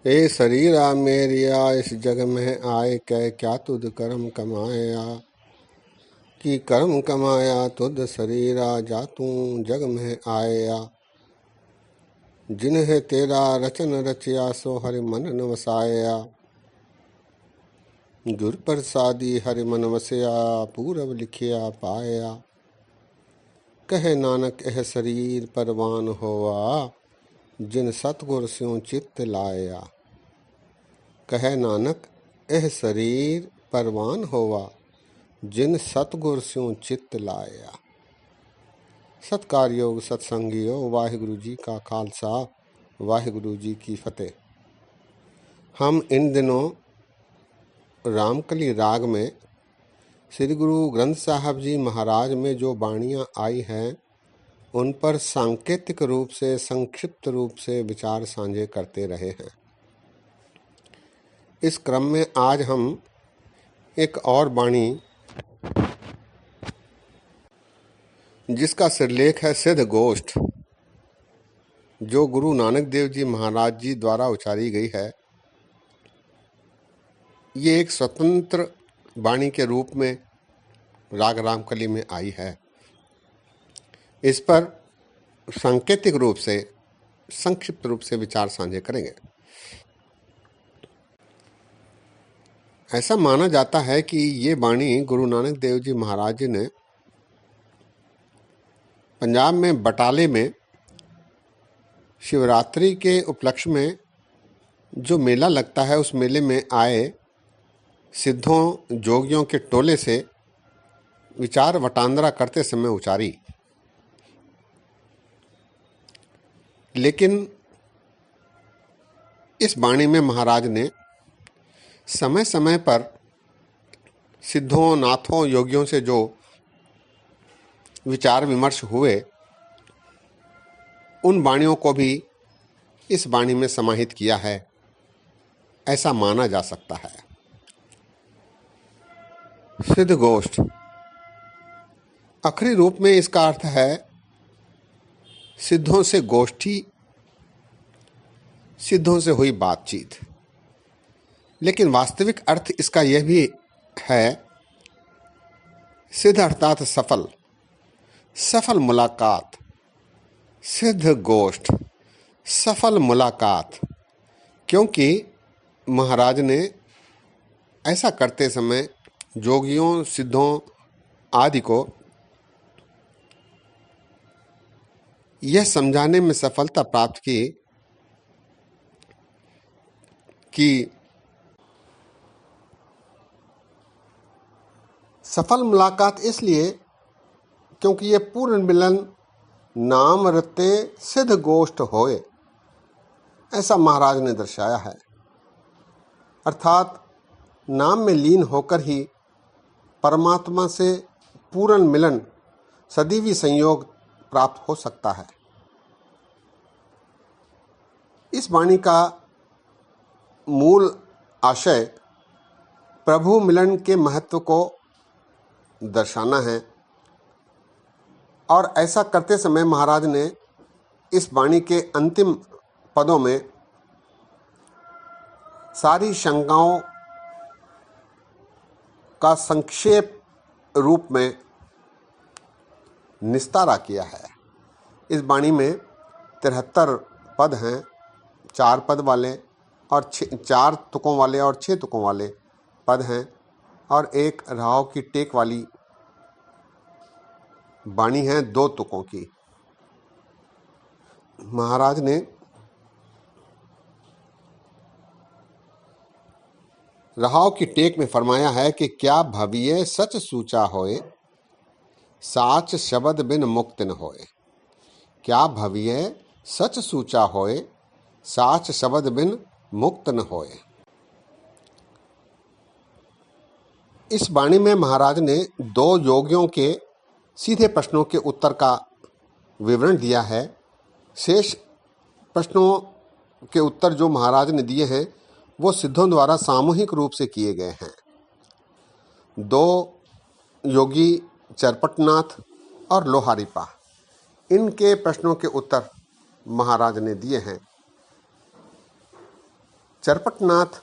ए शरीरा मेरिया इस जग में आए कह क्या तुद कर्म कमाया। कि कर्म कमाया तुद शरीरा जा तू जग में आया। जिन्हें तेरा रचन रचिया सो हरि मन न वसाया। गुर प्रसादी हरि मन वसया पूरब लिखिया पाया। कहे नानक एह शरीर परवान होवा जिन सतगुर स्यों चित्त लाया। कहे नानक एह शरीर परवान होवा जिन सतगुर स्यों चित्त लाया। सत्कारयोग सत्संगियो वाहिगुरु जी का खालसा वाहिगुरु जी की फतेह। हम इन दिनों रामकली राग में श्री गुरु ग्रंथ साहब जी महाराज में जो बाणियाँ आई हैं उन पर सांकेतिक रूप से संक्षिप्त रूप से विचार साझे करते रहे हैं। इस क्रम में आज हम एक और बाणी जिसका सिरलेख है सिद्ध गोष्ठ, जो गुरु नानक देव जी महाराज जी द्वारा उचारी गई है, ये एक स्वतंत्र बाणी के रूप में राग रामकली में आई है। इस पर सांकेतिक रूप से संक्षिप्त रूप से विचार साझे करेंगे। ऐसा माना जाता है कि ये बाणी गुरु नानक देव जी महाराज जी ने पंजाब में बटाले में शिवरात्रि के उपलक्ष्य में जो मेला लगता है उस मेले में आए सिद्धों जोगियों के टोले से विचार वटांदरा करते समय उचारी। लेकिन इस बाणी में महाराज ने समय समय पर सिद्धों नाथों योगियों से जो विचार विमर्श हुए उन बाणियों को भी इस बाणी में समाहित किया है, ऐसा माना जा सकता है। सिद्ध गोष्ठ आखिरी रूप में इसका अर्थ है सिद्धों से गोष्ठी, सिद्धों से हुई बातचीत। लेकिन वास्तविक अर्थ इसका यह भी है सिद्ध अर्थात सफल, सफल मुलाकात। सिद्ध गोष्ठ सफल मुलाकात, क्योंकि महाराज ने ऐसा करते समय जोगियों सिद्धों आदि को यह समझाने में सफलता प्राप्त की कि सफल मुलाकात इसलिए क्योंकि ये पूर्ण मिलन नाम रते सिद्ध गोष्ठ होए, ऐसा महाराज ने दर्शाया है। अर्थात नाम में लीन होकर ही परमात्मा से पूर्ण मिलन सदैवी संयोग प्राप्त हो सकता है। इस वाणी का मूल आशय प्रभु मिलन के महत्व को दर्शाना है और ऐसा करते समय महाराज ने इस वाणी के अंतिम पदों में सारी शंकाओं का संक्षेप रूप में निस्तारा किया है। इस वाणी में 73 पद हैं, 4 पद वाले और 4 तुकों वाले और 6 तुकों वाले पद हैं और एक राव की टेक वाली बाणी है 2 तुकों की। महाराज ने राव की टेक में फरमाया है कि क्या भविये सच सूचा होए साच शब्द बिन मुक्त न होए। क्या भविये सच सूचा होए साच शब्द बिन मुक्त न होए। इस वाणी में महाराज ने 2 योगियों के सीधे प्रश्नों के उत्तर का विवरण दिया है। शेष प्रश्नों के उत्तर जो महाराज ने दिए हैं वो सिद्धों द्वारा सामूहिक रूप से किए गए हैं। 2 योगी चरपटनाथ और लोहारीपा, इनके प्रश्नों के उत्तर महाराज ने दिए हैं। चरपटनाथ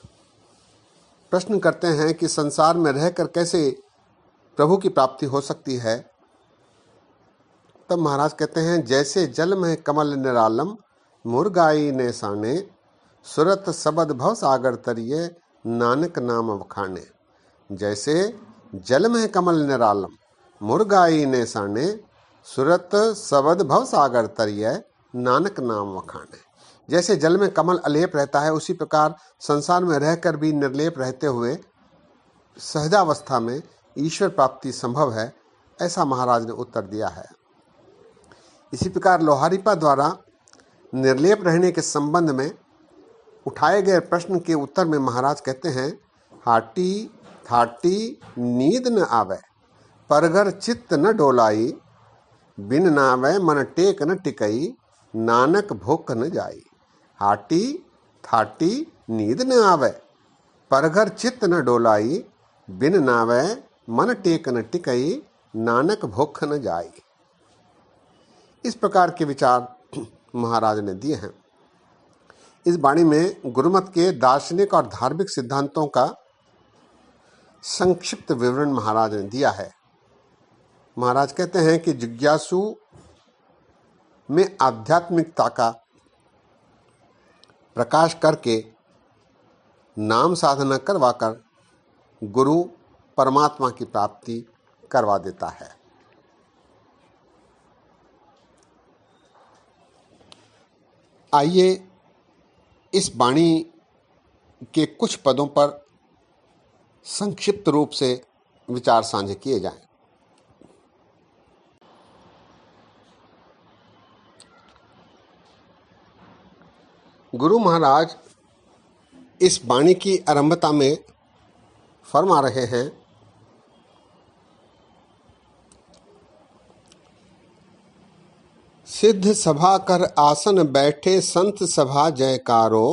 प्रश्न करते हैं कि संसार में रहकर कैसे प्रभु की प्राप्ति हो सकती है। तब महाराज कहते हैं, जैसे जल में कमल निरालम मुरगाई ने साने, सुरत सबद भव सागर तरिए नानक नाम वखाने। जैसे जल में कमल निरालम मुरगाई ने साने, सुरत सबद भव सागर तरिए नानक नाम वखाने। जैसे जल में कमल अलेप रहता है, उसी प्रकार संसार में रहकर भी निर्लेप रहते हुए सहजावस्था में ईश्वर प्राप्ति संभव है, ऐसा महाराज ने उत्तर दिया है। इसी प्रकार लोहारीपा द्वारा निर्लेप रहने के संबंध में उठाए गए प्रश्न के उत्तर में महाराज कहते हैं, हाटी थाटी नींद न आवे, परगर चित्त न डोलाई, बिन नावे मन टेक न टिकई, नानक भूख न जाई। हाटी थाटी नींद न आवे, परघर चित्त न डोलाई, बिन नावे मन टेक न टिकई, नानक भूख न जाई। इस प्रकार के विचार महाराज ने दिए हैं। इस वाणी में गुरुमत के दार्शनिक और धार्मिक सिद्धांतों का संक्षिप्त विवरण महाराज ने दिया है। महाराज कहते हैं कि जिज्ञासु में आध्यात्मिकता का प्रकाश करके नाम साधना करवाकर गुरु परमात्मा की प्राप्ति करवा देता है। आइए इस वाणी के कुछ पदों पर संक्षिप्त रूप से विचार साझे किए जाएं। गुरु महाराज इस वाणी की आरंभता में फरमा रहे हैं, सिद्ध सभा कर आसन बैठे संत सभा जयकारो,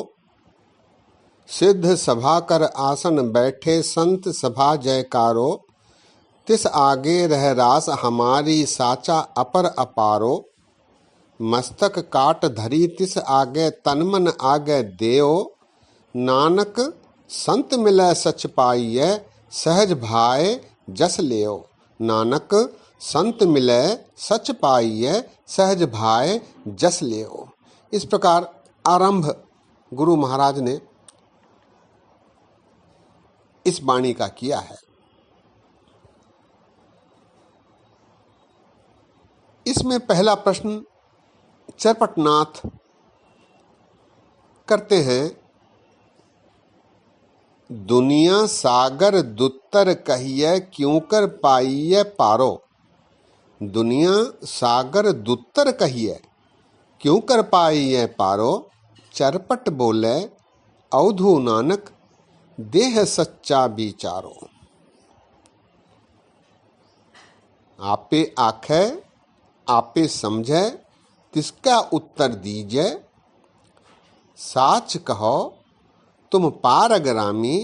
सिद्ध सभा कर आसन बैठे संत सभा जयकारो, तिस आगे रह रास हमारी साचा अपर अपारो, मस्तक काट धरी तिस आगे तन मन आगे देओ, नानक संत मिलै सच पाइयै सहज भाय जस लेओ। नानक संत मिलै सच पाइयै सहज भाय जस लेओ। इस प्रकार आरंभ गुरु महाराज ने इस वाणी का किया है। इसमें पहला प्रश्न चरपटनाथ करते हैं, दुनिया सागर दुत्तर कहिए क्यों कर पाइए पारो। दुनिया सागर दुत्तर कहिए क्यों कर पाइए पारो, चरपट बोले अवधू नानक देह सच्चा विचारो। आपे आखे आपे समझे तिसका उत्तर दीजिए, साच कहो तुम पारगरामी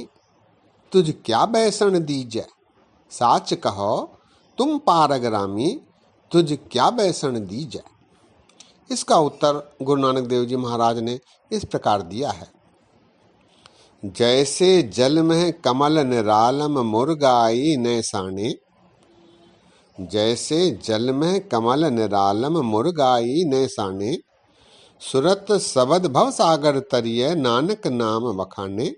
तुझ क्या बैसन दीजिए। साच कहो तुम पारगरामी तुझ क्या बैसन दीजिए। इसका उत्तर गुरु नानक देव जी महाराज ने इस प्रकार दिया है, जैसे जल में कमल निरालम मुरगाई ने साने। जैसे जल में कमल निरालम मुरगाई ने साने, सुरत सबद भव सागर तरिए नानक नाम वखाने।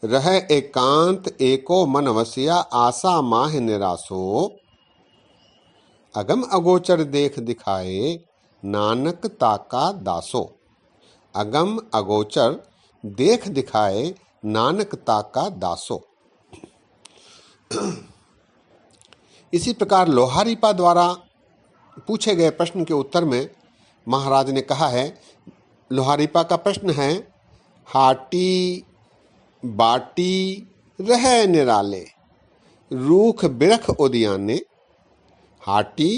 रह एकांत एको मन वसिया आशा माह निरासो, अगम अगोचर देख दिखाए नानक ताका दासो। अगम अगोचर देख दिखाए नानक ताका दासो। इसी प्रकार लोहारीपा द्वारा पूछे गए प्रश्न के उत्तर में महाराज ने कहा है, लोहारीपा का प्रश्न है, हाटी बाटी रह निराले रूख बिरख उदियाने। हाटी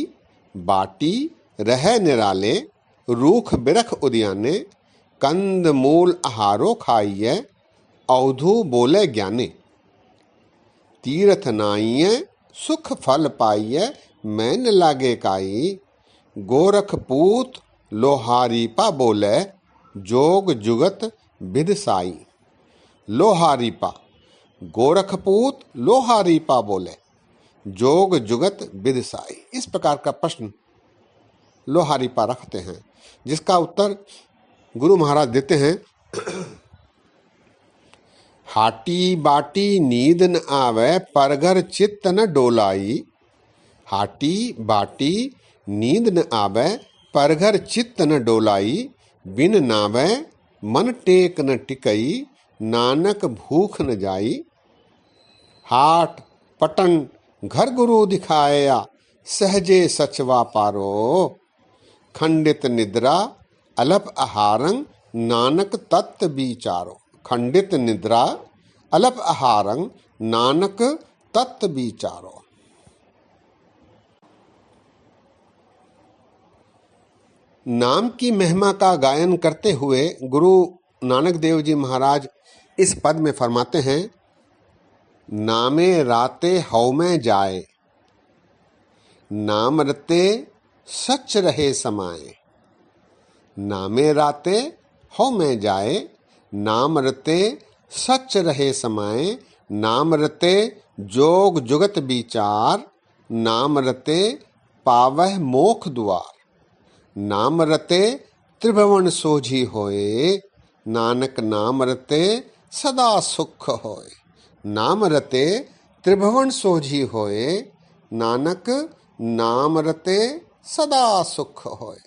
बाटी रह निराले रूख बिरख उदियाने, कंद मूल आहारो खाइए अवधू बोले ज्ञाने। तीर्थ नाइये सुख फल पाइए मैन लागे काई, गोरखपूत लोहारीपा बोले जोग जुगत विदसाई। लोहारीपा, गोरखपूत लोहारीपा बोले, जोग जुगत विदसाई। इस प्रकार का प्रश्न लोहारीपा रखते हैं, जिसका उत्तर गुरु महाराज देते हैं, हाटी बाटी नींद न आवे परगर चित्त न डोलाई। हाटी बाटी नींद न आवे परघर चित्त न डोलाई। बिन नावे मन टेक न टिकई, नानक भूख न जाई। हाट पटन घर गुरु दिखाया, सहजे सचवा पारो। खंडित निद्रा अलप आहारं, नानक तत्व विचारो। खंडित निद्रा अलप आहारं, नानक तत्व विचारो। नाम की महिमा का गायन करते हुए गुरु नानक देव जी महाराज इस पद में फरमाते हैं, नामे राते हव में जाए, नाम रते सच रहे समाए। नामे राते हव में जाए, नाम रते सच रहे समाए। नाम रते जोग जुगत विचार, नाम रते पावह मोख द्वार। नाम रते त्रिभुवन सोझी होए, नानक नाम रते सदा सुख होए। नाम रते त्रिभुवन सोझी होए, नानक नाम रते सदा सुख होए।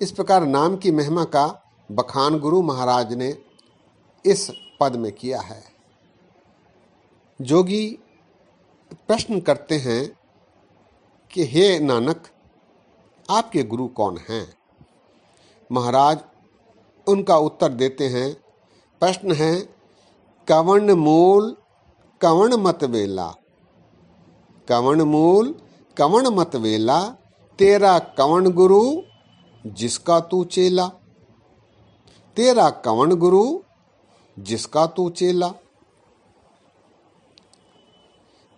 इस प्रकार नाम की महिमा का बखान गुरु महाराज ने इस पद में किया है। जोगी प्रश्न करते हैं कि हे नानक, आपके गुरु कौन हैं? महाराज उनका उत्तर देते हैं। प्रश्न है, कवन मूल कवन मत वेला। कवन मूल कवन मत वेला, तेरा कवन गुरु जिसका तू चेला। तेरा कवन गुरु जिसका तू चेला।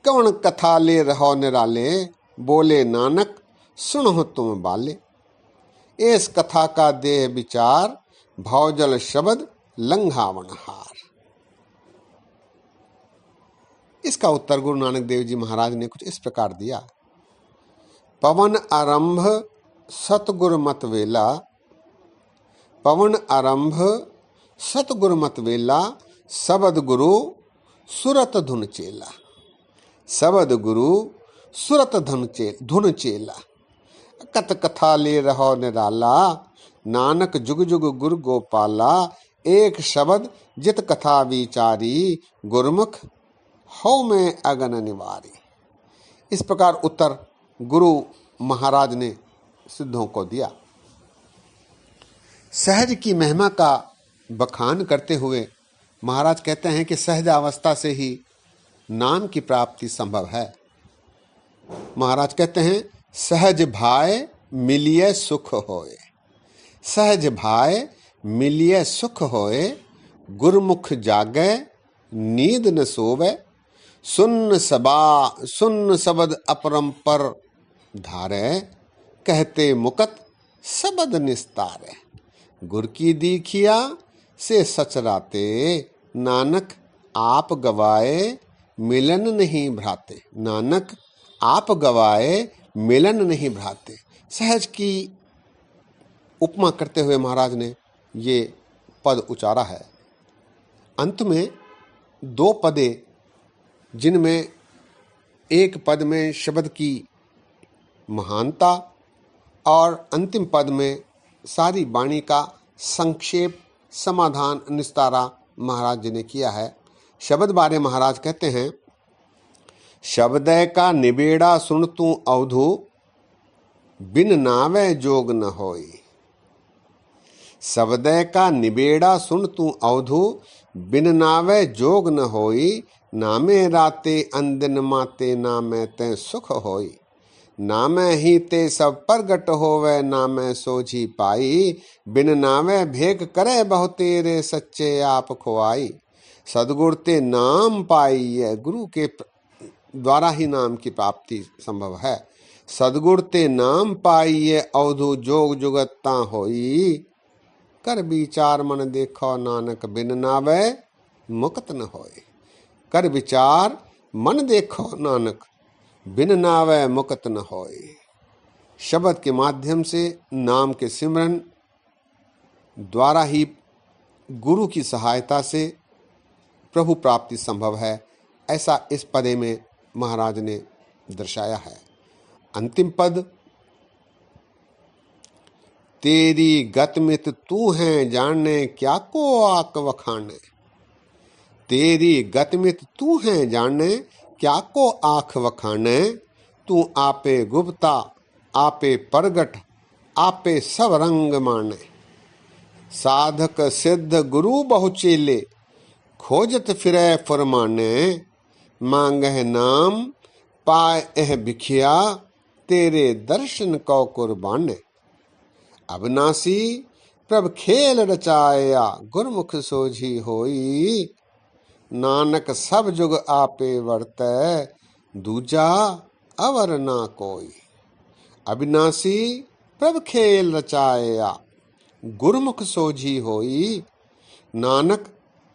कवन कथा ले रहो निराले, बोले नानक सुनो तुम बाले। इस कथा का देह विचार, भवजल शब्द लंघावन हार। इसका उत्तर गुरु नानक देव जी महाराज ने कुछ इस प्रकार दिया। पवन आरंभ सतगुर मत वेला। पवन आरंभ सतगुर मत वेला, सबद गुरु सुरत धुन चेला। सबद गुरु सुरत धुन चेला। कत कथा ले रहो निराला, नानक जुग जुग गुर गोपाला। एक शब्द जित कथा विचारी, गुरमुख हौ में अगन निवारी। इस प्रकार उत्तर गुरु महाराज ने सिद्धों को दिया। सहज की महिमा का बखान करते हुए महाराज कहते हैं कि सहज अवस्था से ही नाम की प्राप्ति संभव है। महाराज कहते हैं, सहज भाय मिलिए सुख होए। सहज भाय मिलिए सुख होए, गुरमुख जागे नींद न सोवे। सुन्न शब्द अपरंपर धारे, कहते मुकत शब्द निस्तारे। गुर की दीखिया से सचराते, नानक आप गवाए मिलन नहीं भ्राते। नानक आप गवाए मिलन नहीं भ्राते। सहज की उपमा करते हुए महाराज ने ये पद उचारा है। अंत में दो पदे, जिनमें एक पद में शब्द की महानता और अंतिम पद में सारी वाणी का संक्षेप समाधान निस्तारा महाराज जी ने किया है। शब्द बारे महाराज कहते हैं, शब्द का निबेड़ा सुन तू अवधु, बिन नावे जोग न होई। शब्द का निबेड़ा सुन तू अवधु, बिन नावे जोग न होई। नामे राते अंदिन माते, नामे ते सुख होई। नामे ही ते सब प्रगट होवे, नामे सोझी पाई। बिन नावे भेग करे बहु तेरे, सच्चे आप खुआई। सदगुरु ते नाम पाई है, गुरु के द्वारा ही नाम की प्राप्ति संभव है। सदगुरु ते नाम पाइए, अवधु जोग जुगत ता होई। कर विचार मन देखो नानक बिन नावे मुक्त न होए। कर विचार मन देखो नानक बिन नावे मुक्त न होए। शब्द के माध्यम से, नाम के सिमरन द्वारा ही गुरु की सहायता से प्रभु प्राप्ति संभव है, ऐसा इस पदे में महाराज ने दर्शाया है। अंतिम पद, तेरी गतमित तू है जानने क्या को आक वखाने। तेरी गतमित तू है जानने क्या को आख वखाने। तू आपे गुप्ता आपे प्रगट आपे सब रंग माने। साधक सिद्ध गुरु बहुचेले खोजत फिरै फरमाने। मांगह नाम पाए एह भिखिया तेरे दर्शन को कुर्बाने। अविनाशी प्रभ खेल रचाया गुरमुख सोझी होई। नानक सब जुग आपे वर्तै दूजा अवर ना कोई। अविनाशी प्रभ खेल रचाया गुरमुख सोझी होई। नानक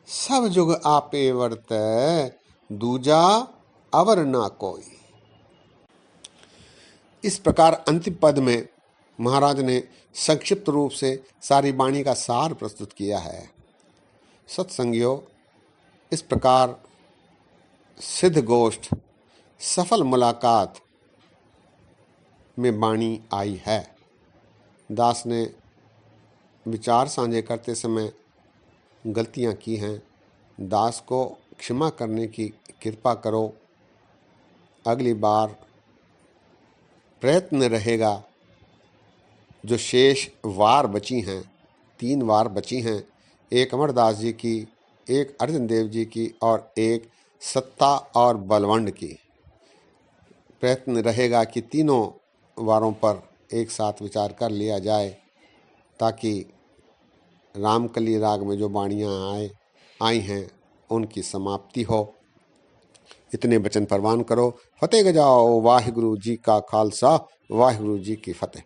सब जुग आपे वर्तै दूजा अवर ना कोई। इस प्रकार अंतिम पद में महाराज ने संक्षिप्त रूप से सारी वाणी का सार प्रस्तुत किया है। सत्संगियों, इस प्रकार सिद्ध गोष्ठ सफल मुलाकात में वाणी आई है। दास ने विचार साझे करते समय गलतियां की हैं, दास को क्षमा करने की कृपा करो। अगली बार प्रयत्न रहेगा, जो शेष वार बची हैं, 3 वार बची हैं, एक अमरदास जी की, एक अर्जुन देव जी की और एक सत्ता और बलवंड की। प्रयत्न रहेगा कि तीनों वारों पर एक साथ विचार कर लिया जाए, ताकि रामकली राग में जो वाणियाँ आई हैं उनकी समाप्ति हो। इतने वचन प्रवान करो। फतेह गजाओ। वाहिगुरु जी का खालसा, वाहिगुरु जी की फतेह।